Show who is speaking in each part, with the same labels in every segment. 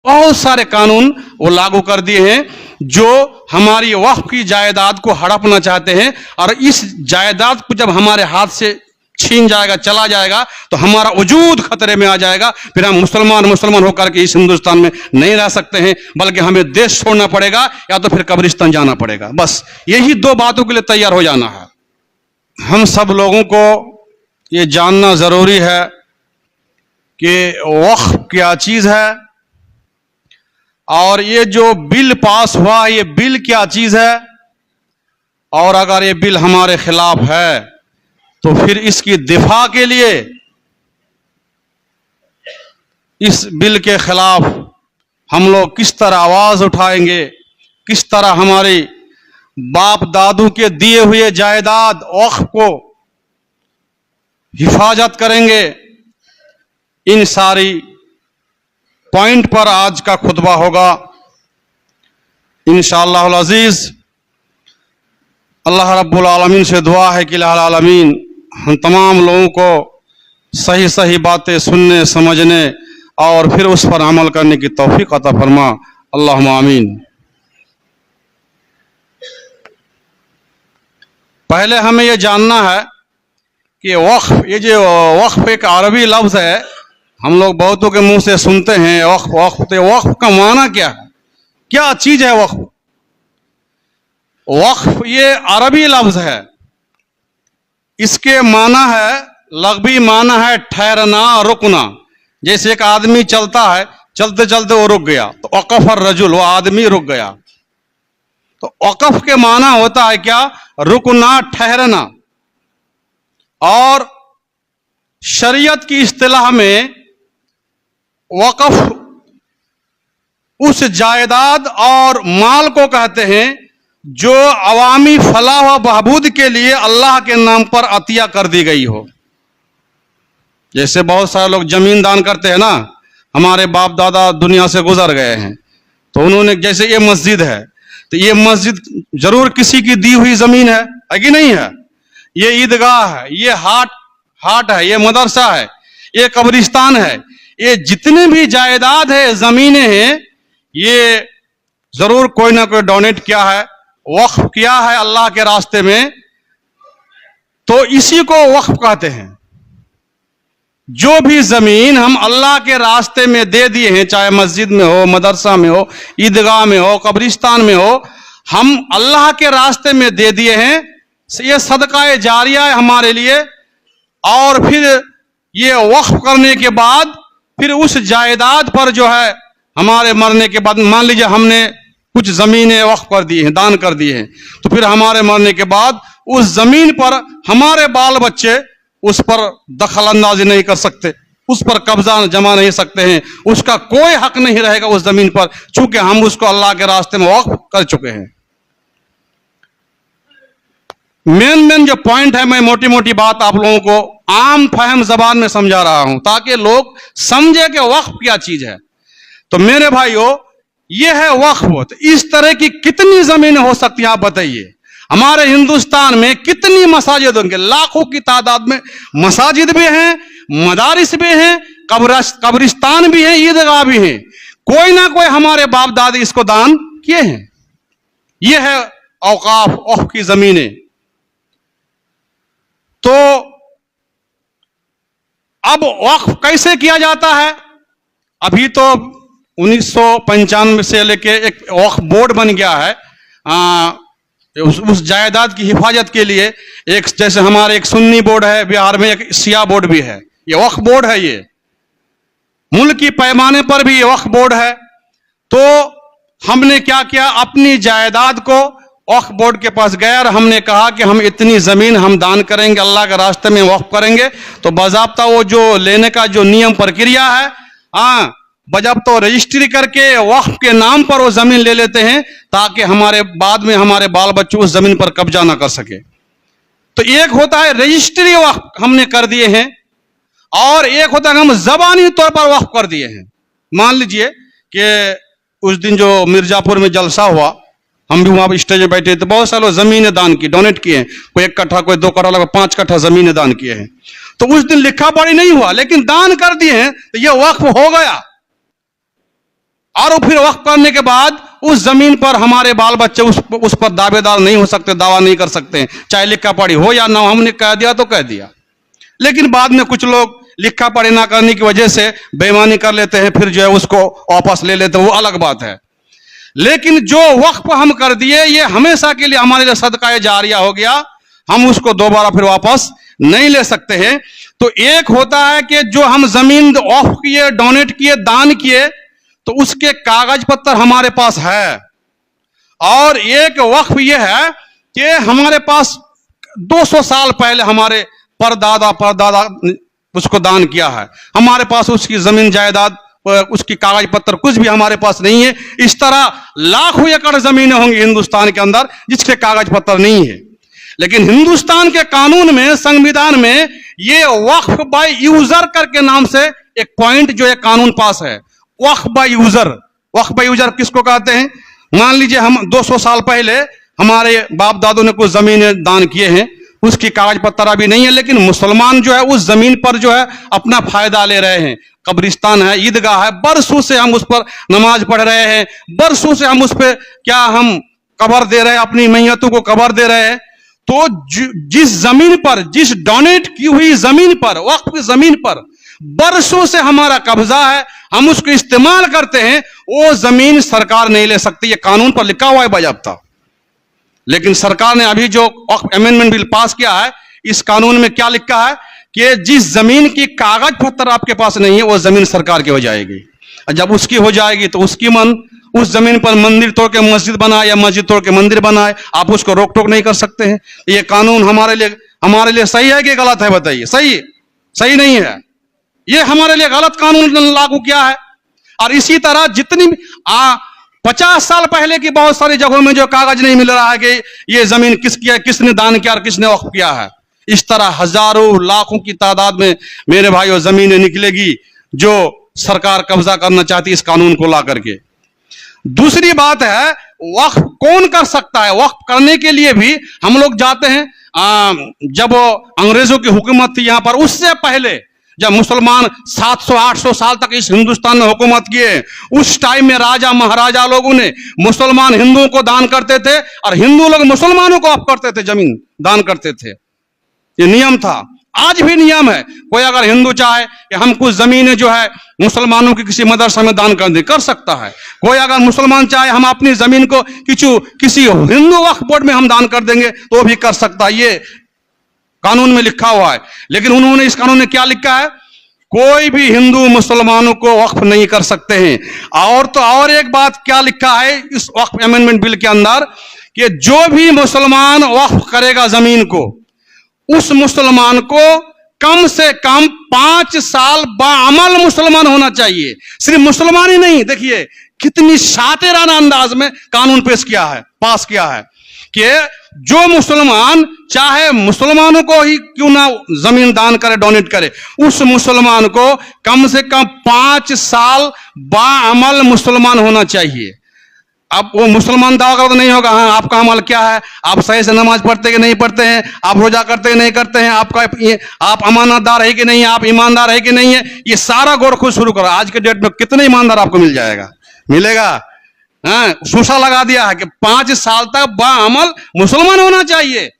Speaker 1: बहुत सारे कानून वो लागू कर दिए हैं जो हमारी वक्फ की जायदाद को हड़पना चाहते हैं। और इस जायदाद को जब हमारे हाथ से छीन जाएगा, चला जाएगा, तो हमारा वजूद खतरे में आ जाएगा। फिर हम मुसलमान होकर के इस हिंदुस्तान में नहीं रह सकते हैं, बल्कि हमें देश छोड़ना पड़ेगा या तो फिर कब्रिस्तान जाना पड़ेगा। बस यही दो बातों के लिए तैयार हो जाना है। हम सब लोगों को ये जानना जरूरी है कि वक्फ क्या चीज है, और ये जो बिल पास हुआ, ये बिल क्या चीज है, और अगर ये बिल हमारे खिलाफ है तो फिर इसकी दिफा के लिए, इस बिल के खिलाफ हम लोग किस तरह आवाज उठाएंगे, किस तरह हमारी बाप दादू के दिए हुए जायदाद वक्फ को हिफाजत करेंगे, इन सारी पॉइंट पर आज का खुतबा होगा इंशाअल्लाह अज़ीज। अल्लाह रब्बुल आलमीन से दुआ है कि अल्लाह आलमीन हम तमाम लोगों को सही सही बातें सुनने, समझने और फिर उस पर अमल करने की तौफीक अता फरमा। अल्लाहुम्मा आमीन। पहले हमें यह जानना है कि वक्फ, ये जो वक्फ एक अरबी लफ्ज़ है, हम लोग बहुतों के मुंह से सुनते हैं वक्फ वक्फ, तो वक्फ का माना क्या है, क्या चीज है वक्फ? वक्फ ये अरबी लफ्ज है, इसके माना है, लग़वी माना है ठहरना, रुकना। जैसे एक आदमी चलता है, चलते चलते वो रुक गया, तो वक़फ़ अर्रजुल, वो आदमी रुक गया। तो वक़फ़ के माना होता है क्या? रुकना, ठहरना। और शरीयत की इस्तिलाह में वक़फ़ उस जायदाद और माल को कहते हैं जो अवामी फलाह व बहबूद के लिए अल्लाह के नाम पर अतिया कर दी गई हो। जैसे बहुत सारे लोग जमीन दान करते हैं ना, हमारे बाप दादा दुनिया से गुजर गए हैं, तो उन्होंने, जैसे ये मस्जिद है, तो ये मस्जिद जरूर किसी की दी हुई जमीन है कि नहीं है? ये ईदगाह है, ये हाट है, ये मदरसा है, ये कब्रिस्तान है, ये जितने भी जायदाद है, जमीनें हैं, ये जरूर कोई ना कोई डोनेट किया है, वक्फ किया है अल्लाह के रास्ते में, तो इसी को वक्फ कहते हैं। जो भी जमीन हम अल्लाह के रास्ते में दे दिए हैं, चाहे मस्जिद में हो, मदरसा में हो, ईदगाह में हो, कब्रिस्तान में हो, हम अल्लाह के रास्ते में दे दिए हैं, ये सदका जारिया है हमारे लिए। और फिर ये वक्फ करने के बाद फिर उस जायदाद पर जो है, हमारे मरने के बाद, मान लीजिए हमने कुछ जमीनें वक्फ कर दी हैं, दान कर दिए हैं, तो फिर हमारे मरने के बाद उस जमीन पर हमारे बाल बच्चे उस पर दखल अंदाजी नहीं कर सकते, उस पर कब्जा जमा नहीं सकते हैं, उसका कोई हक नहीं रहेगा उस जमीन पर, चूंकि हम उसको अल्लाह के रास्ते में वक्फ कर चुके हैं। मेन जो पॉइंट है, मैं मोटी मोटी बात आप लोगों को आम फहम जबान में समझा रहा हूं ताकि लोग समझे कि वक्फ क्या चीज है। तो मेरे भाइयों, ये है वक्फ। तो इस तरह की कितनी जमीनें हो सकती हैं आप बताइए? हमारे हिंदुस्तान में कितनी मसाजिद होंगे? लाखों की तादाद में मसाजिद भी हैं, मदारिस भी हैं, कब्रिस्तान भी हैं, ईदगाह भी हैं। कोई ना कोई हमारे बाप दादी इसको दान किए हैं। ये है औकाफ, वक्फ की जमीनें। तो अब वक्फ कैसे किया जाता है? अभी तो 1995 से लेके एक वक्फ बोर्ड बन गया है, उस जायदाद की हिफाजत के लिए। एक जैसे हमारे एक सुन्नी बोर्ड है बिहार में, एक शिया बोर्ड भी है, ये वक्फ बोर्ड है। ये मुल्क की पैमाने पर भी ये वक्फ बोर्ड है। तो हमने क्या किया, अपनी जायदाद को वक्फ बोर्ड के पास गए और हमने कहा कि हम इतनी जमीन हम दान करेंगे, अल्लाह के रास्ते में वक्फ करेंगे। तो बाज़ाब्ता वो जो लेने का जो नियम प्रक्रिया है, बजाब्ता रजिस्ट्री करके वक्फ के नाम पर वो जमीन ले लेते हैं ताकि हमारे बाद में हमारे बाल बच्चे उस जमीन पर कब्जा ना कर सके। तो एक होता है रजिस्ट्री वक्फ हमने कर दिए हैं, और एक होता है हम जबानी तौर पर वक्फ कर दिए हैं। मान लीजिए कि उस दिन जो मिर्जापुर में जलसा हुआ, हम भी वहां स्टेज में बैठे तो बहुत सारे जमीनें दान की, डोनेट किए हैं। कोई 1 कट्ठा, कोई 2 कट्ठा, 5 कट्ठा जमीनें दान किए हैं। तो उस दिन लिखा पढ़ी नहीं हुआ, लेकिन दान कर दिए हैं, तो ये वक्फ हो गया। और फिर वक्फ करने के बाद उस जमीन पर हमारे बाल बच्चे उस पर दावेदार नहीं हो सकते, दावा नहीं कर सकते हैं, चाहे लिखा पढ़ी हो या ना। हमने कह दिया तो कह दिया। लेकिन बाद में कुछ लोग लिखा पढ़ी ना करने की वजह से बेईमानी कर लेते हैं, फिर जो है उसको वापस ले लेते हैं, वो अलग बात है। लेकिन जो वक्फ हम कर दिए ये हमेशा के लिए हमारे लिए सदका जारिया हो गया, हम उसको दोबारा फिर वापस नहीं ले सकते हैं। तो एक होता है कि जो हम जमीन वक्फ किए, डोनेट किए, दान किए, तो उसके कागज पत्र हमारे पास है। और एक वक्फ यह है कि हमारे पास 200 साल पहले हमारे परदादा उसको दान किया है, हमारे पास उसकी जमीन जायदाद, उसकी कागज पत्र कुछ भी हमारे पास नहीं है। इस तरह लाखों एकड़ जमीनें होंगी हिंदुस्तान के अंदर जिसके कागज पत्र नहीं है। लेकिन हिंदुस्तान के कानून में, संविधान में ये वक्फ बाय यूजर करके नाम से एक पॉइंट जो है कानून पास है, waqf by user. Waqf by user किसको कहते हैं? मान लीजिए हम 200 साल पहले हमारे बाप दादों ने कुछ जमीनें दान किए हैं, उसकी कागज पत्र अभी नहीं है, लेकिन मुसलमान जो है उस जमीन पर जो है अपना फायदा ले रहे हैं। कब्रिस्तान है, ईदगाह है, बरसों से हम उस पर नमाज पढ़ रहे हैं, बरसों से हम उस पर क्या हम कब्र दे रहे हैं, अपनी मैयतों को कब्र दे रहे हैं। तो जिस जमीन पर, जिस डोनेट की हुई जमीन पर, वक्फ की जमीन पर बरसों से हमारा कब्जा है, हम उसको इस्तेमाल करते हैं, वो जमीन सरकार नहीं ले सकती। ये कानून पर लिखा हुआ है बाज़ाब्ता। लेकिन सरकार ने अभी जो अमेंडमेंट बिल पास किया है, इस कानून में क्या लिखा है कि जिस जमीन की कागज पत्र आपके पास नहीं है वो जमीन सरकार की हो जाएगी। और जब उसकी हो जाएगी तो उसकी मन, उस जमीन पर मंदिर तोड़ के मस्जिद बनाए या मस्जिद तोड़ के मंदिर बनाए, आप उसको रोक टोक नहीं कर सकते हैं। ये कानून हमारे लिए सही है कि गलत है? बताइए। सही नहीं है। ये हमारे लिए गलत कानून लागू किया है। और इसी तरह जितनी 50 साल पहले की बहुत सारी जगहों में जो कागज नहीं मिल रहा है कि ये जमीन किसकी है, किसने दान किया और किसने वक्फ किया है, इस तरह हजारों लाखों की तादाद में मेरे भाइयों जमीनें निकलेगी जो सरकार कब्जा करना चाहती है इस कानून को ला करके। दूसरी बात है, वक्फ कौन कर सकता है? वक्फ करने के लिए भी हम लोग जाते हैं, जब अंग्रेजों की हुकूमत थी यहां पर, उससे पहले जब मुसलमान 700-800 साल तक इस हिंदुस्तान में हुकूमत किए, उस टाइम में राजा महाराजा लोगों ने मुसलमान हिंदुओं को दान करते थे और हिंदू लोग मुसलमानों को वक्फ करते थे, जमीन दान करते थे। ये नियम था, आज भी नियम है। कोई अगर हिंदू चाहे कि हम कुछ जमीनें जो है मुसलमानों की किसी मदरसा में दान कर दे, कर सकता है। कोई अगर मुसलमान चाहे हम अपनी जमीन को किसी हिंदू वक्फ बोर्ड में हम दान कर देंगे तो भी कर सकता है। ये कानून में लिखा हुआ है। लेकिन उन्होंने इस कानून में क्या लिखा है? कोई भी हिंदू मुसलमानों को वक्फ नहीं कर सकते हैं। और तो और एक बात क्या लिखा है इस वक्फ अमेंडमेंट बिल के अंदर कि जो भी मुसलमान वक्फ करेगा जमीन को, उस मुसलमान को कम से कम 5 साल बाअमल मुसलमान होना चाहिए। सिर्फ मुसलमान ही नहीं, देखिए कितनी शातिराना अंदाज में कानून पेश किया है, पास किया है कि जो मुसलमान चाहे मुसलमानों को ही क्यों ना जमीन दान करे, डोनेट करे, उस मुसलमान को कम से कम 5 साल बाअमल मुसलमान होना चाहिए। अब वो मुसलमान दावा कर तो नहीं होगा, हाँ आपका अमल क्या है, आप सही से नमाज पढ़ते कि नहीं पढ़ते हैं, आप रोजा करते कि नहीं करते हैं, आप अमानतदार है कि नहीं है, आप ईमानदार है कि नहीं है, ये सारा गौर खुद शुरू करो। आज के डेट में कितने ईमानदार आपको मिल जाएगा, मिलेगा? हाँ, शीशा लगा दिया है कि 5 साल तक बाअमल मुसलमान होना चाहिए।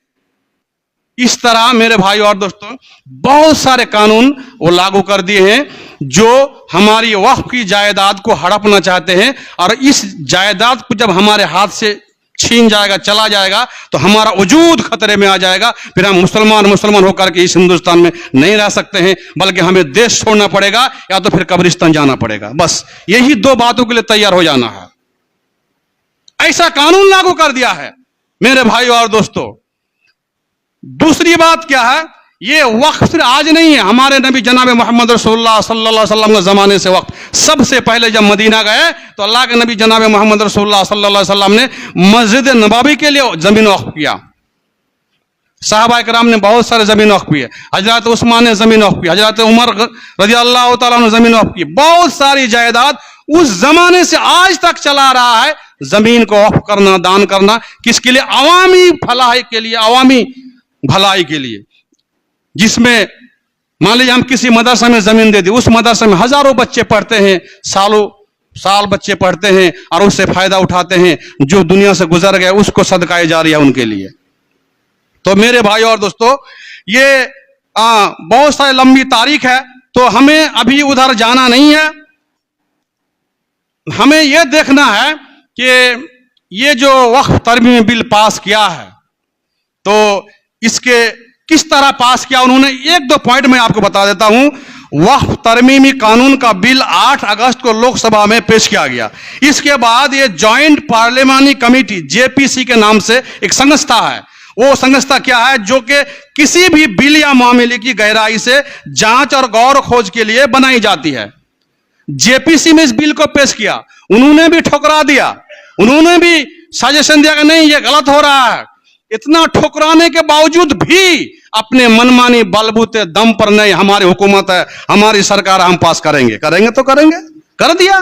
Speaker 1: इस तरह मेरे भाई और दोस्तों बहुत सारे कानून वो लागू कर दिए हैं जो हमारी वक्फ की जायदाद को हड़पना चाहते हैं। और इस जायदाद को जब हमारे हाथ से छीन जाएगा, चला जाएगा, तो हमारा वजूद खतरे में आ जाएगा। फिर हम मुसलमान होकर के इस हिंदुस्तान में नहीं रह सकते हैं, बल्कि हमें देश छोड़ना पड़ेगा या तो फिर कब्रिस्तान जाना पड़ेगा। बस यही 2 बातों के लिए तैयार हो जाना है। ऐसा कानून लागू कर दिया है मेरे भाई और दोस्तों। दूसरी बात क्या है, ये वक्फ सिर्फ आज नहीं है, हमारे नबी जनाब मोहम्मद रसूलुल्लाह सल्लल्लाहु अलैहि वसल्लम के ज़माने से वक्फ। सबसे पहले जब मदीना गए तो अल्लाह के नबी जनाब मोहम्मद रसूलुल्लाह सल्लल्लाहु अलैहि वसल्लम ने मस्जिद नबवी के लिए ज़मीन वक्फ किया। साहबा इकराम ने बहुत सारे ज़मीन वक्फ किए, हजरत उस्मान ने ज़मीन वक्फ की, हजरत उमर रज़ियल्लाहु तआला ने ज़मीन वक्फ की। बहुत सारी जायदाद उस जमाने से आज तक चला रहा है, जमीन को वक्फ करना, दान करना, किसके लिए? अवामी फलाही के लिए, अवामी भलाई के लिए। जिसमें मान लीजिए हम किसी मदरसा में जमीन दे दी, उस मदरसा में हजारों बच्चे पढ़ते हैं, सालों साल बच्चे पढ़ते हैं और उससे फायदा उठाते हैं, जो दुनिया से गुजर गए उसको सदकाए जारिया उनके लिए। तो मेरे भाई और दोस्तों, ये बहुत सारी लंबी तारीख है, तो हमें अभी उधर जाना नहीं है। हमें यह देखना है कि ये जो वक्फ तरमीमी बिल पास किया है, तो इसके किस तरह पास किया उन्होंने। एक दो पॉइंट मैं आपको बता देता हूं। वक्फ तरमीमी कानून का बिल 8 अगस्त को लोकसभा में पेश किया गया। इसके बाद ये ज्वाइंट पार्लियामानी कमेटी जेपीसी के नाम से एक संस्था है। वो संस्था क्या है, जो कि किसी भी बिल या मामले की गहराई से जांच और गौर खोज के लिए बनाई जाती है। जेपीसी में इस बिल को पेश किया, उन्होंने भी ठुकरा दिया, उन्होंने भी सजेशन दिया कि नहीं ये गलत हो रहा है। इतना ठुकराने के बावजूद भी अपने मनमानी बलबूते दम पर नहीं, हमारी हुकूमत है, हमारी सरकार, हम पास करेंगे तो करेंगे, कर दिया।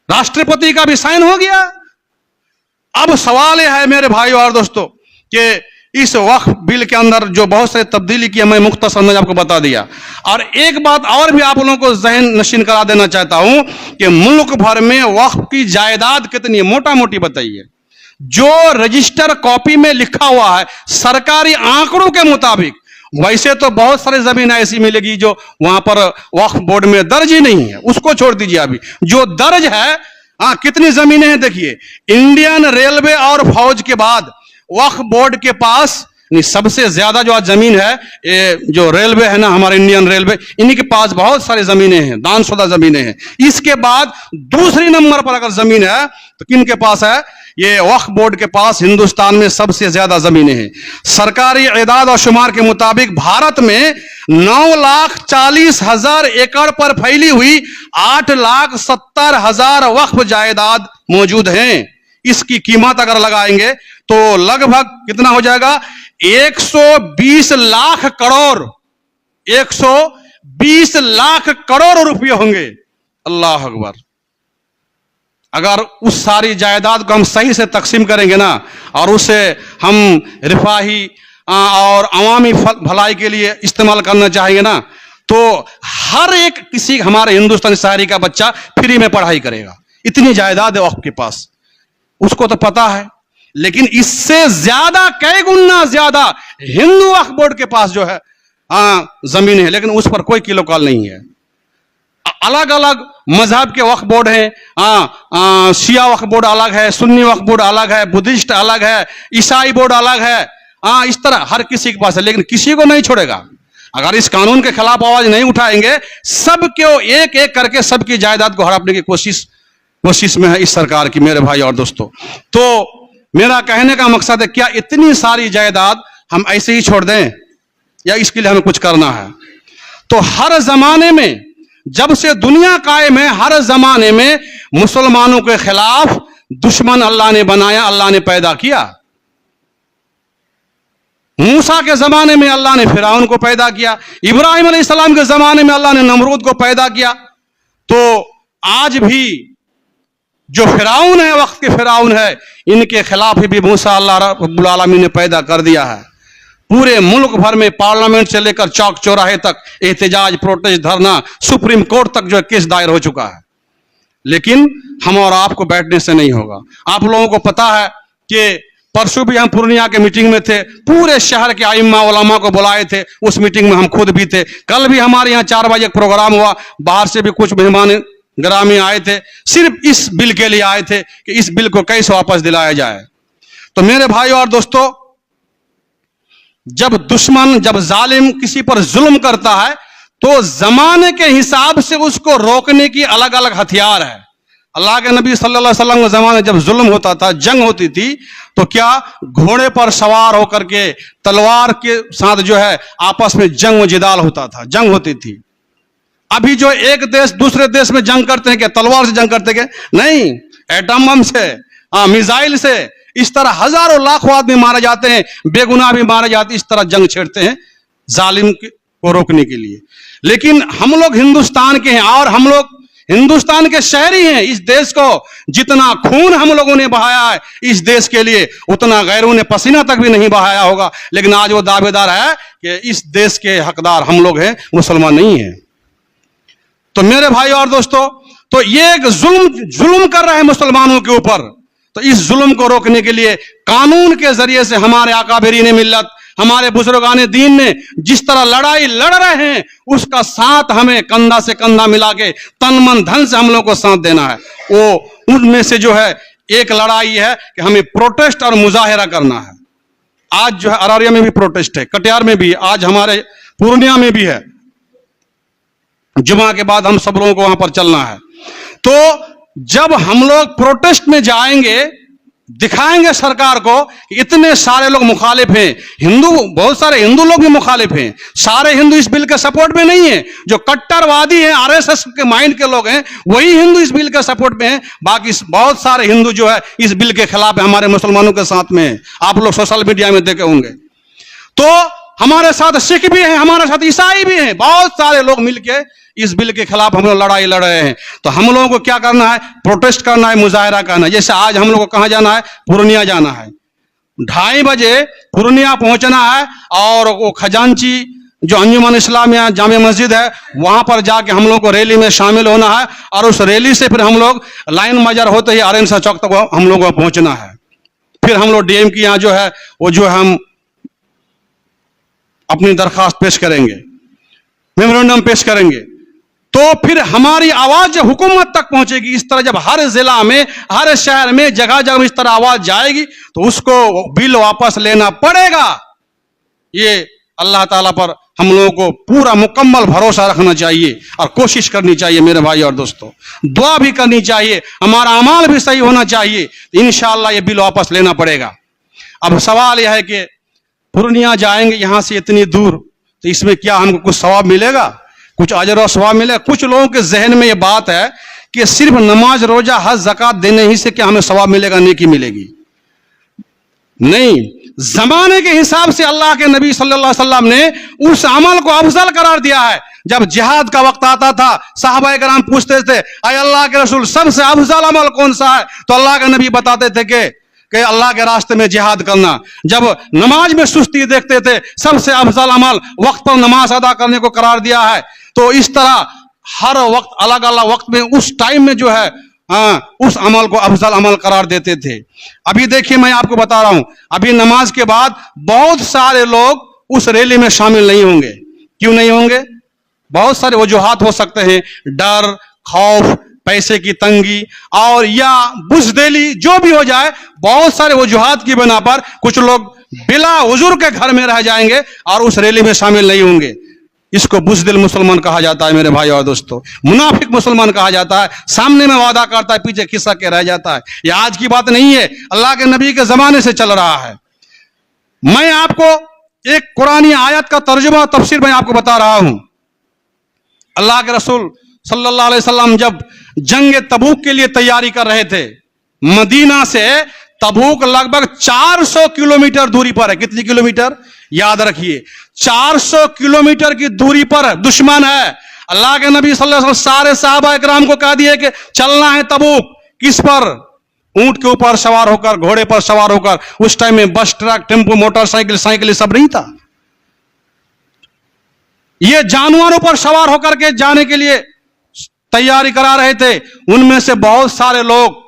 Speaker 1: राष्ट्रपति का भी साइन हो गया। अब सवाल यह है मेरे भाइयों और दोस्तों कि इस वक्फ बिल के अंदर जो बहुत सारी तब्दीली की, मैं मुख्तसर में आपको बता दिया। और एक बात और भी आप लोगों को जहन नशीन करा देना चाहता हूं कि मुल्क भर में वक्फ की जायदाद कितनी है, मोटा मोटी बताइए। जो रजिस्टर कॉपी में लिखा हुआ है सरकारी आंकड़ों के मुताबिक, वैसे तो बहुत सारी जमीन ऐसी मिलेगी जो वहां पर वक्फ बोर्ड में दर्ज ही नहीं है, उसको छोड़ दीजिए। अभी जो दर्ज है, कितनी जमीनें हैं देखिए। इंडियन रेलवे और फौज के बाद वक्फ बोर्ड के पास सबसे ज्यादा जो आज जमीन है, ये जो रेलवे है ना, हमारे इंडियन रेलवे, इन्हीं के पास बहुत सारी जमीनें हैं, दानशुदा जमीनें हैं। इसके बाद दूसरी नंबर पर अगर जमीन है तो किन के पास है, ये वक्फ बोर्ड के पास हिंदुस्तान में सबसे ज्यादा जमीनें हैं। सरकारी इदाद और शुमार के मुताबिक भारत में 9,40,000 एकड़ पर फैली हुई 8,70,000 वक्फ जायदाद मौजूद हैं। इसकी कीमत अगर लगाएंगे तो लगभग कितना हो जाएगा, 120 लाख करोड़, 120 लाख करोड़ रुपये होंगे। अल्लाह अकबर। अगर उस सारी जायदाद को हम सही से तकसीम करेंगे ना, और उसे हम रिफाही और अवामी भलाई के लिए इस्तेमाल करना चाहिए ना, तो हर एक किसी हमारे हिंदुस्तानी शहरी का बच्चा फ्री में पढ़ाई करेगा। इतनी जायदाद है वक्फ के पास, उसको तो पता है। लेकिन इससे ज्यादा, कई गुना ज्यादा हिंदू वक्फ बोर्ड के पास जो है जमीन है, लेकिन उस पर कोई किलोकाल नहीं है। अलग अलग मजहब के वक्फ बोर्ड हैं, शिया वक्फ बोर्ड अलग है, सुन्नी वक्फ बोर्ड अलग है, बुद्धिस्ट अलग है, ईसाई बोर्ड अलग है। इस तरह हर किसी के पास है, लेकिन किसी को नहीं छोड़ेगा। अगर इस कानून के खिलाफ आवाज नहीं उठाएंगे, सबको एक एक करके सबकी जायदाद को हड़पने की कोशिश में है इस सरकार की, मेरे भाई और दोस्तों। तो मेरा कहने का मकसद है, क्या इतनी सारी जायदाद हम ऐसे ही छोड़ दें, या इसके लिए हमें कुछ करना है? तो हर जमाने में, जब से दुनिया कायम है, हर जमाने में मुसलमानों के खिलाफ दुश्मन अल्लाह ने बनाया, अल्लाह ने पैदा किया। मूसा के जमाने में अल्लाह ने फिरौन को पैदा किया, इब्राहिम अलैहिस्सलाम के जमाने में अल्लाह ने नमरूद को पैदा किया। तो आज भी जो फिरौन है, वक्त के फिरौन है, इनके खिलाफ भी मूसा अल्लाह रब्बुल आलमीन ने पैदा कर दिया है। पूरे मुल्क भर में पार्लियामेंट से लेकर चौक चौराहे तक एहतजाज, प्रोटेस्ट, धरना, सुप्रीम कोर्ट तक जो केस दायर हो चुका है। लेकिन हम और आपको बैठने से नहीं होगा। आप लोगों को पता है कि परसों भी हम पूर्णिया के मीटिंग में थे, पूरे शहर के आइम्मा उलमा को बुलाए थे, उस मीटिंग में हम खुद भी थे। कल भी हमारे यहाँ 4 बजे प्रोग्राम हुआ, बाहर से भी कुछ मेहमान ग्रामीण आए थे, सिर्फ इस बिल के लिए आए थे कि इस बिल को कैसे वापस दिलाया जाए। तो मेरे भाई और दोस्तों, जब दुश्मन, जब जालिम किसी पर जुल्म करता है, तो जमाने के हिसाब से उसको रोकने की अलग अलग हथियार है। अल्लाह के नबी सल्लल्लाहु अलैहि वसल्लम के जमाने जब जुल्म होता था, जंग होती थी, तो क्या घोड़े पर सवार होकर के तलवार के साथ जो है आपस में जंग व जिदाल होता था, जंग होती थी। अभी जो एक देश दूसरे देश में जंग करते हैं, क्या तलवार से जंग करते हैं? नहीं, एटम बम से, मिसाइल से, इस तरह हजारों लाखों आदमी मारे जाते हैं, बेगुनाह भी मारे जाते हैं। इस तरह जंग छेड़ते हैं जालिम को रोकने के लिए। लेकिन हम लोग हिंदुस्तान के हैं और हम लोग हिंदुस्तान के शहरी हैं। इस देश को जितना खून हम लोगों ने बहाया है इस देश के लिए, उतना गैरों ने पसीना तक भी नहीं बहाया होगा। लेकिन आज वो दावेदार है कि इस देश के हकदार हम लोग हैं, मुसलमान नहीं हैं। तो मेरे भाई और दोस्तों, तो ये एक जुल्म कर रहे हैं मुसलमानों के ऊपर। तो इस जुल्म को रोकने के लिए कानून के जरिए से हमारे आकाबिरीन मिल्लत, हमारे बुजुर्गान दीन ने जिस तरह लड़ाई लड़ रहे हैं, उसका साथ हमें कंधा से कंधा मिला के तन मन धन से हम लोग को साथ देना है। वो उनमें से जो है एक लड़ाई है कि हमें प्रोटेस्ट और मुजाहिरा करना है। आज जो है अररिया में भी प्रोटेस्ट है, कटिहार में भी, आज हमारे पूर्णिया में भी है। जुमा के बाद हम सब लोगों को वहां पर चलना है। तो जब हम लोग प्रोटेस्ट में जाएंगे, दिखाएंगे सरकार को कि इतने सारे लोग मुखालिफ हैं, हिंदू, बहुत सारे हिंदू लोग भी मुखालिफ हैं, सारे हिंदू इस बिल के सपोर्ट में नहीं है। जो कट्टरवादी हैं, आरएसएस के माइंड के लोग हैं, वही हिंदू इस बिल के सपोर्ट में हैं। बाकी बहुत सारे हिंदू जो है इस बिल के खिलाफ है, हमारे मुसलमानों के साथ में है। आप लोग सोशल मीडिया में देखे होंगे। तो हमारे साथ सिख भी हैं, हमारे साथ ईसाई भी हैं, बहुत सारे लोग मिलकर इस बिल के खिलाफ हम लोग लड़ाई लड़ रहे हैं। तो हम लोगों को क्या करना है? प्रोटेस्ट करना है, मुजाहिरा करना है। जैसे आज हम लोग को कहां जाना है? पूर्णिया जाना है। 2:30 बजे पूर्णिया पहुंचना है और वो खजांची जो अंजुमन इस्लामिया जामे मस्जिद है, वहां पर जाके हम लोग को रैली में शामिल होना है। और उस रैली से फिर हम लोग लाइन मजार होते ही आर्यन शाह चौक तक हम लोग को पहुंचना है। फिर हम लोग डीएम की यहाँ जो है वो जो हम अपनी दरखास्त पेश करेंगे, मेमोरेंडम पेश करेंगे। तो फिर हमारी आवाज जब हुकूमत तक पहुंचेगी, इस तरह जब हर जिला में, हर शहर में, जगह जगह इस तरह आवाज जाएगी, तो उसको बिल वापस लेना पड़ेगा। ये अल्लाह ताला पर हम लोगों को पूरा मुकम्मल भरोसा रखना चाहिए और कोशिश करनी चाहिए मेरे भाई और दोस्तों। दुआ भी करनी चाहिए, हमारा अमाल भी सही होना चाहिए। इंशाअल्लाह ये बिल वापस लेना पड़ेगा। अब सवाल यह है कि पूर्णिया जाएंगे यहां से इतनी दूर, तो इसमें क्या हमको कुछ सवाब मिलेगा? कुछ अजर और सवाब मिलेगा? कुछ लोगों के जहन में यह बात है कि सिर्फ नमाज, रोजा, हज, ज़कात देने ही से क्या हमें सवाब मिलेगा, नेकी मिलेगी? नहीं, जमाने के हिसाब से अल्लाह के नबी सल्लल्लाहु अलैहि वसल्लम ने उस अमल को अफजल करार दिया है। जब जिहाद का वक्त आता था, सहाबाए कराम पूछते थे, अय अल्लाह के रसूल सबसे अफजल अमल कौन सा है? तो अल्लाह के नबी बताते थे कि अल्लाह के रास्ते में जिहाद करना। जब नमाज में सुस्ती देखते थे, सबसे अफजल अमल वक्त पर नमाज अदा करने को करार दिया है। तो इस तरह हर वक्त अलग अलग वक्त में उस टाइम में जो है उस अमल को अफजल अमल करार देते थे। अभी देखिए, मैं आपको बता रहा हूं, अभी नमाज के बाद बहुत सारे लोग उस रैली में शामिल नहीं होंगे। क्यों नहीं होंगे? बहुत सारे वजूहात हो सकते हैं, डर, खौफ, पैसे की तंगी और या बुज़दिली, जो भी हो जाए, बहुत सारे वजूहात की बिना पर कुछ लोग बिला उज़ुर के घर में रह जाएंगे और उस रैली में शामिल नहीं होंगे। इसको बुज़दिल मुसलमान कहा जाता है मेरे भाई और दोस्तों, मुनाफिक मुसलमान कहा जाता है। सामने में वादा करता है, पीछे खिसक के रह जाता है। ये आज की बात नहीं है, अल्लाह के नबी के जमाने से चल रहा है। मैं आपको एक कुरानी आयत का तर्जुमा तफसीर मैं आपको बता रहा हूं। अल्लाह के रसूल सल्लल्लाहु अलैहि वसल्लम जब जंग तबूक के लिए तैयारी कर रहे थे, मदीना से तबूक लगभग 400 किलोमीटर दूरी पर है। कितनी किलोमीटर? याद रखिए, 400 किलोमीटर की दूरी पर दुश्मन है। अल्लाह के नबी सल्लल्लाहु अलैहि वसल्लम सारे सहाबा इकराम को कह दिए कि चलना है तबूक। किस पर? ऊंट के ऊपर सवार होकर, घोड़े पर सवार होकर। उस टाइम में बस, ट्रक, टेम्पो, मोटरसाइकिल, साइकिल सब नहीं था। ये जानवरों पर सवार होकर के जाने के लिए तैयारी करा रहे थे। उनमें से बहुत सारे लोग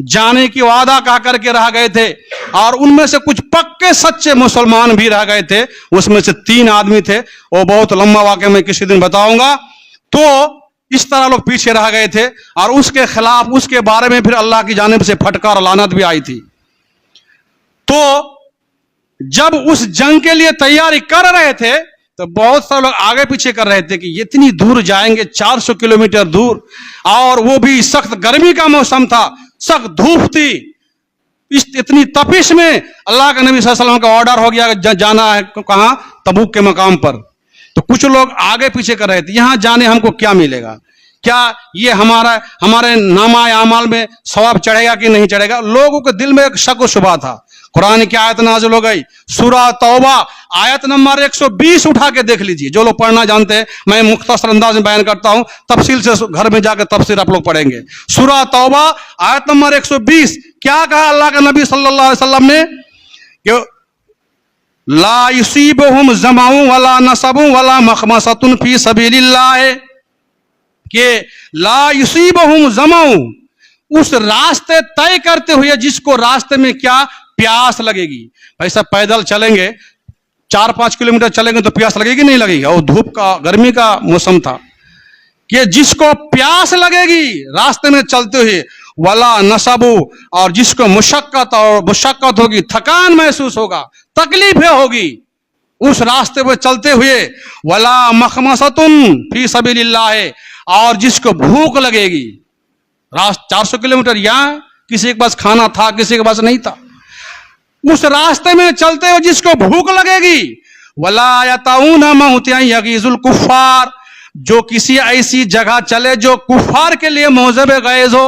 Speaker 1: जाने की वादा कह करके रह गए थे और उनमें से कुछ पक्के सच्चे मुसलमान भी रह गए थे। उसमें से 3 आदमी थे, वो बहुत लंबा वाकया मैं किसी दिन बताऊंगा। तो इस तरह लोग पीछे रह गए थे और उसके खिलाफ, उसके बारे में फिर अल्लाह की जानिब से फटकार लानत भी आई थी। तो जब उस जंग के लिए तैयारी कर रहे थे तो बहुत सारे लोग आगे पीछे कर रहे थे कि इतनी दूर जाएंगे, 400 किलोमीटर दूर, और वो भी सख्त गर्मी का मौसम था, सख्त धूप थी। इस इतनी तपिश में अल्लाह के नबी सल्लल्लाहु अलैहि वसल्लम का ऑर्डर हो गया जाना है कहां? तबूक के मकाम पर। तो कुछ लोग आगे पीछे कर रहे थे, यहां जाने हमको क्या मिलेगा, क्या ये हमारे नामा आमाल में सवाब चढ़ेगा कि नहीं चढ़ेगा? लोगों के दिल में एक शक व शुबा था। कुरान की आयत नाज़िल हो गई, सूरह तौबा आयत नंबर 120 उठा के देख लीजिए। जो लोग पढ़ना जानते हैं, मैं मुख्तसर अंदाज में बयान करता हूं, तफसील से घर में जाकर तफसीर आप लोग पढ़ेंगे। सूरह तौबा आयत नंबर 120, क्या कहा अल्लाह के नबी सल्लल्लाहु अलैहि वसल्लम ने कि ला युसीबुहुम ज़माउ वला नसबु वला मखमसतुन फी सबीलिल्लाह। कि ला युसीबहुम ज़मऊ, उस रास्ते तय करते हुए जिसको रास्ते में क्या प्यास लगेगी। भाई साहब पैदल चलेंगे 4-5 किलोमीटर चलेंगे तो प्यास लगेगी नहीं लगेगी। और धूप का गर्मी का मौसम था कि जिसको प्यास लगेगी रास्ते में चलते हुए, वला नसबू, और जिसको मुशक्कत होगी, थकान महसूस होगा, तकलीफें होगी उस रास्ते पर चलते हुए, वला मखमसतुन फी सबीलिल्लाह, और जिसको भूख लगेगी। रास्ता 400 किलोमीटर, यहाँ किसी के पास खाना था किसी के पास नहीं था, उस रास्ते में चलते हुए जिसको भूख लगेगी, वला यताऊना मौतिया यगीजुल कुफ्फार, जो किसी ऐसी जगह चले जो कुफ्फार के लिए मौजब गैज हो।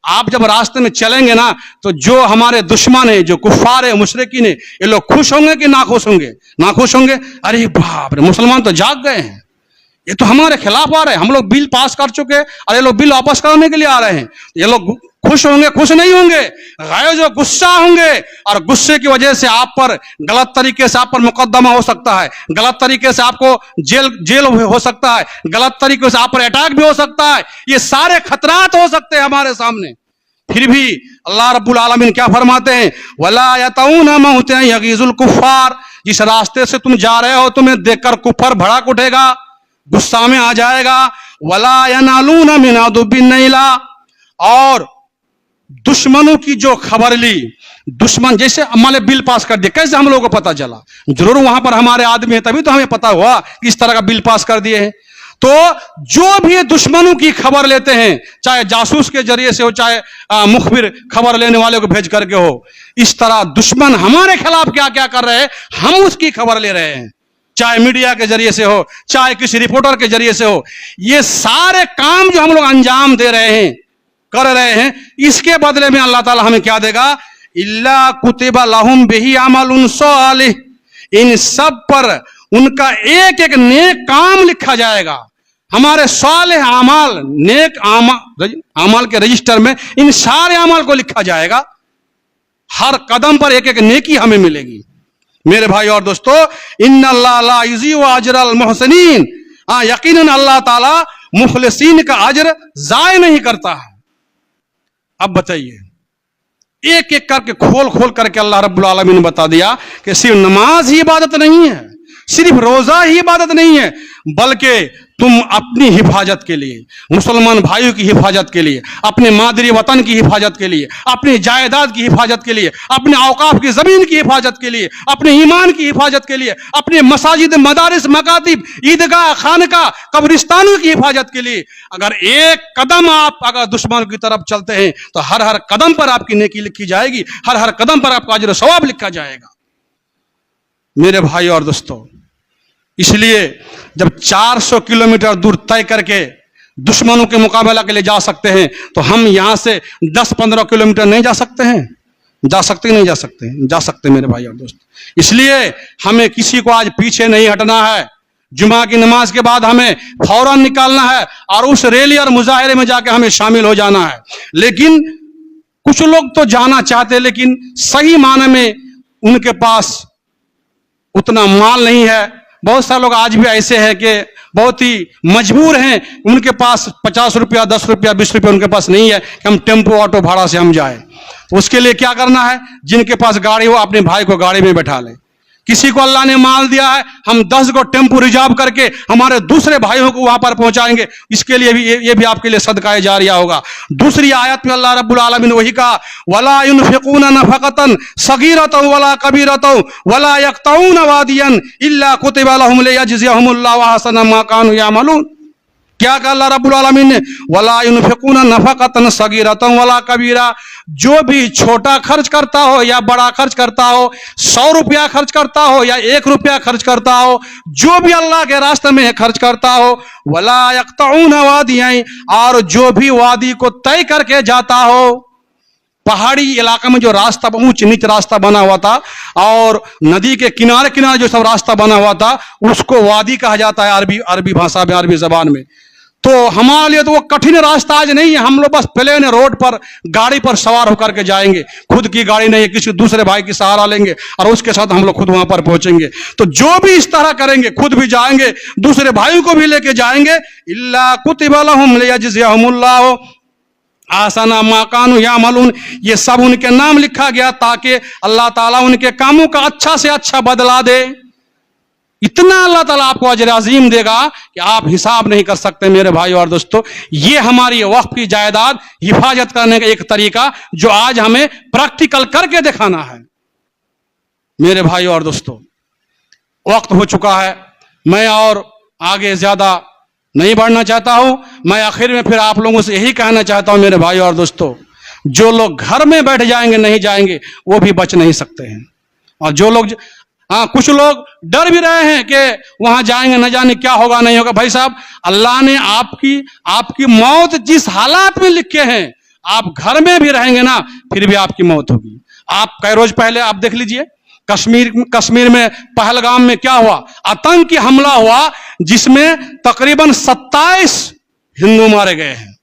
Speaker 1: आप जब रास्ते में चलेंगे ना तो जो हमारे दुश्मन है, जो कुफ्फार है, मुशरिकीन है, ये लोग खुश होंगे कि नाखुश होंगे? नाखुश होंगे। अरे बाप रे, मुसलमान तो जाग गए हैं, ये तो हमारे खिलाफ आ रहे हैं, हम लोग बिल पास कर चुके हैं और ये लोग बिल वापस कराने के लिए आ रहे हैं। ये लोग खुश होंगे? खुश नहीं होंगे, गैज गुस्सा होंगे। और गुस्से की वजह से आप पर गलत तरीके से आप पर मुकदमा हो सकता है, गलत तरीके से आपको जेल हो सकता है, गलत तरीके से आप पर अटैक भी हो सकता है। ये सारे खतरात हो सकते हैं हमारे सामने। फिर भी अल्लाह रब्बुल आलमीन क्या फरमाते हैं, वला यताऊना मौतिया यगीजुल कुफ्फार, जिस रास्ते से तुम जा रहे हो तुम्हें देखकर कुफर भड़क उठेगा, गुस्सा में आ जाएगा। वला यनालूना मिन अदुबिन नैला, और दुश्मनों की जो खबर ली, दुश्मन जैसे हमारे बिल पास कर दिए, कैसे हम लोगों को पता चला? जरूर वहां पर हमारे आदमी है तभी तो हमें पता हुआ कि इस तरह का बिल पास कर दिए हैं। तो जो भी दुश्मनों की खबर लेते हैं, चाहे जासूस के जरिए से हो, चाहे मुखबिर खबर लेने वाले को भेज करके हो, इस तरह दुश्मन हमारे खिलाफ क्या क्या कर रहे हैं हम उसकी खबर ले रहे हैं, चाहे मीडिया के जरिए से हो, चाहे किसी रिपोर्टर के जरिए से हो। ये सारे काम जो हम लोग अंजाम दे रहे हैं, कर रहे हैं, इसके बदले में अल्लाह ताला हमें क्या देगा? इल्ला कुतिबा लहुम बिही अमलुन सालिह, इन सब पर उनका एक एक नेक काम लिखा जाएगा। हमारे सालेह अमाल, नेक अमाल के रजिस्टर में इन सारे अमाल को लिखा जाएगा। हर कदम पर एक एक नेकी हमें मिलेगी। मेरे भाई और दोस्तों, इन्नल्लाह ला युज़ीउ अजरल मुहसिनीन, हाँ यकीनन अल्लाह ताला मुखलिसीन का अजर जाय नहीं करता है। अब बताइए, एक एक करके खोल खोल करके अल्लाह रब्बुल आलमीन ने बता दिया कि सिर्फ नमाज ही इबादत नहीं है, सिर्फ रोजा ही इबादत नहीं है, बल्कि तुम अपनी हिफाजत के लिए, मुसलमान भाइयों की हिफाजत के लिए, अपने मादरी वतन की हिफाजत के लिए, अपनी जायदाद की हिफाजत के लिए, अपने औकाफ की जमीन की हिफाजत के लिए, अपने ईमान की हिफाजत के लिए, अपने मसाजिद, मदारिस, मकातिब, ईदगाह, खानका, कब्रिस्तानों की हिफाजत के लिए अगर एक कदम आप अगर दुश्मन की तरफ चलते हैं तो हर हर कदम पर आपकी नेकी लिखी जाएगी, हर हर कदम पर आपका अजर सवाब लिखा जाएगा। मेरे भाई और दोस्तों, इसलिए जब 400 किलोमीटर दूर तय करके दुश्मनों के मुकाबला के लिए जा सकते हैं तो हम यहां से 10-15 किलोमीटर नहीं जा सकते हैं? जा सकते नहीं जा सकते? जा सकते मेरे भाई और दोस्त। इसलिए हमें किसी को आज पीछे नहीं हटना है। जुमा की नमाज के बाद हमें फौरन निकालना है और उस रैली और मुजाहिरे में जाके हमें शामिल हो जाना है। लेकिन कुछ लोग तो जाना चाहते हैं, लेकिन सही माने में उनके पास उतना माल नहीं है। बहुत सारे लोग आज भी ऐसे हैं कि बहुत ही मजबूर हैं, उनके पास 50 रुपया, 10 रुपया, 20 रुपया उनके पास नहीं है कि हम टेम्पो ऑटो भाड़ा से हम जाए। तो उसके लिए क्या करना है? जिनके पास गाड़ी हो अपने भाई को गाड़ी में बैठा ले। किसी को अल्लाह ने माल दिया है, हम 10 को टेम्पो रिजर्व करके हमारे दूसरे भाइयों को वहां पर पहुंचाएंगे। इसके लिए भी ये भी आपके लिए सदका जारिया होगा। दूसरी आयत में अल्लाह रब्बुल आलमीन वही कहा, वला युनफिकूना नफकतन सगीरतन वला कबीरतन वला यक्तऊन वादियन इल्ला कुतिबा लहुम लियजज़ियहुमुल्लाहु अहसना मा कानू यअमलून। क्या कहा अल्लाह रब्बुल आलमीन ने? वला युनफिकूना नफकतन सगीरतन वला कबीरा, जो भी छोटा खर्च करता हो या बड़ा खर्च करता हो, 100 रुपया खर्च करता हो या 1 रुपया खर्च करता हो, जो भी अल्लाह के रास्ते में खर्च करता हो, वला यक्तऊन वादियन, और जो भी वादी को तय करके जाता हो, पहाड़ी इलाका में जो रास्ता ऊंच नीच रास्ता बना हुआ था और नदी के किनारे किनारे जो सब रास्ता बना हुआ था उसको वादी कहा जाता है अरबी भाषा में, अरबी जबान में। तो हमारे लिए तो वो कठिन रास्ता आज नहीं है। हम लोग बस प्लेन रोड पर गाड़ी पर सवार होकर के जाएंगे, खुद की गाड़ी नहीं है, किसी दूसरे भाई की सहारा लेंगे और उसके साथ हम लोग खुद वहां पर पहुंचेंगे। तो जो भी इस तरह करेंगे, खुद भी जाएंगे, दूसरे भाइयों को भी लेके जाएंगे, इल्ला कुतिबा लहुम लियजज़ियहुमुल्लाहु आसना मा कानू यामलून, ये सब उनके नाम लिखा गया ताकि अल्लाह ताला उनके कामों का अच्छा से अच्छा बदला दे। इतना अल्लाह ताला आपको अजर अजीम देगा कि आप हिसाब नहीं कर सकते। मेरे भाई और दोस्तों, ये हमारी वक्फ की जायदाद हिफाजत करने का एक तरीका जो आज हमें प्रैक्टिकल करके दिखाना है। मेरे भाई और दोस्तों, वक्त हो चुका है, मैं और आगे ज्यादा नहीं बढ़ना चाहता हूं। मैं आखिर में फिर आप लोगों से यही कहना चाहता हूं मेरे भाई और दोस्तों, जो लोग घर में बैठ जाएंगे, नहीं जाएंगे, वो भी बच नहीं सकते हैं। और जो लोग, हाँ, कुछ लोग डर भी रहे हैं कि वहां जाएंगे न जाने क्या होगा नहीं होगा। भाई साहब, अल्लाह ने आपकी मौत जिस हालात में लिखे हैं, आप घर में भी रहेंगे ना, फिर भी आपकी मौत होगी। आप कई रोज पहले आप देख लीजिए, कश्मीर में पहलगाम में क्या हुआ, आतंकी हमला हुआ जिसमें तकरीबन 27 हिंदू मारे गए हैं।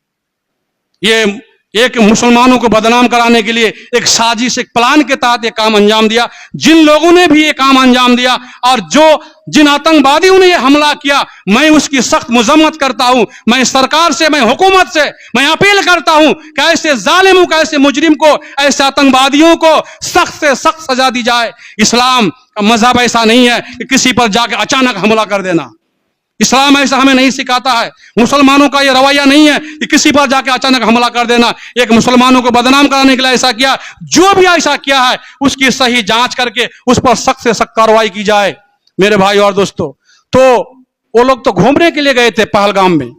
Speaker 1: ये एक मुसलमानों को बदनाम कराने के लिए एक साजिश, एक प्लान के तहत ये काम अंजाम दिया। जिन लोगों ने भी ये काम अंजाम दिया और जिन आतंकवादियों ने ये हमला किया, मैं उसकी सख्त मजम्मत करता हूं। मैं सरकार से, मैं हुकूमत से मैं अपील करता हूं कि ऐसे जालिमों को, ऐसे मुजरिम को, ऐसे आतंकवादियों को सख्त से सख्त सजा दी जाए। इस्लाम का मजहब ऐसा नहीं है कि किसी पर जाकर अचानक हमला कर देना। इस्लाम ऐसा हमें नहीं सिखाता है। मुसलमानों का यह रवैया नहीं है कि किसी पर जाके अचानक हमला कर देना। एक मुसलमानों को बदनाम कराने के लिए ऐसा किया। जो भी ऐसा किया है उसकी सही जांच करके उस पर सख्त से सख्त कार्रवाई की जाए। मेरे भाई और दोस्तों, तो वो लोग तो घूमने के लिए गए थे पहलगाम में,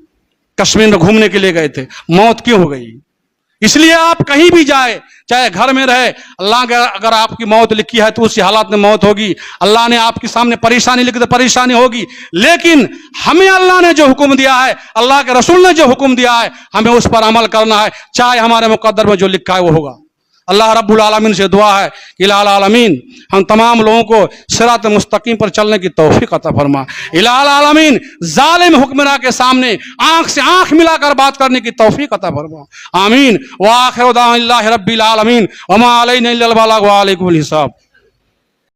Speaker 1: कश्मीर में घूमने के लिए गए थे, मौत क्यों हो गई? इसलिए आप कहीं भी जाए, चाहे घर में रहे, अल्लाह के अगर आपकी मौत लिखी है तो उसी हालात में मौत होगी। अल्लाह ने आपके सामने परेशानी लिखी तो परेशानी होगी, लेकिन हमें अल्लाह ने जो हुक्म दिया है, अल्लाह के रसूल ने जो हुक्म दिया है, हमें उस पर अमल करना है, चाहे हमारे मुकद्दर में जो लिखा है वो होगा। अल्लाह रब्बुल आलमीन से दुआ है कि इलाहा आलमीन हम तमाम लोगों को सिरात मुस्तकीम पर चलने की तौफीक अता फरमा। इलाहा आलमीन जालिम हुक्मरां के सामने आंख से आंख मिलाकर बात करने की तौफीक अता फरमा। आमीन। व आखिरु दाअवाना अल्हम्दुलिल्लाहि रब्बिल आलमीन व मा अलैना इल्लल बलाग व अलैकुमुल हिसाब।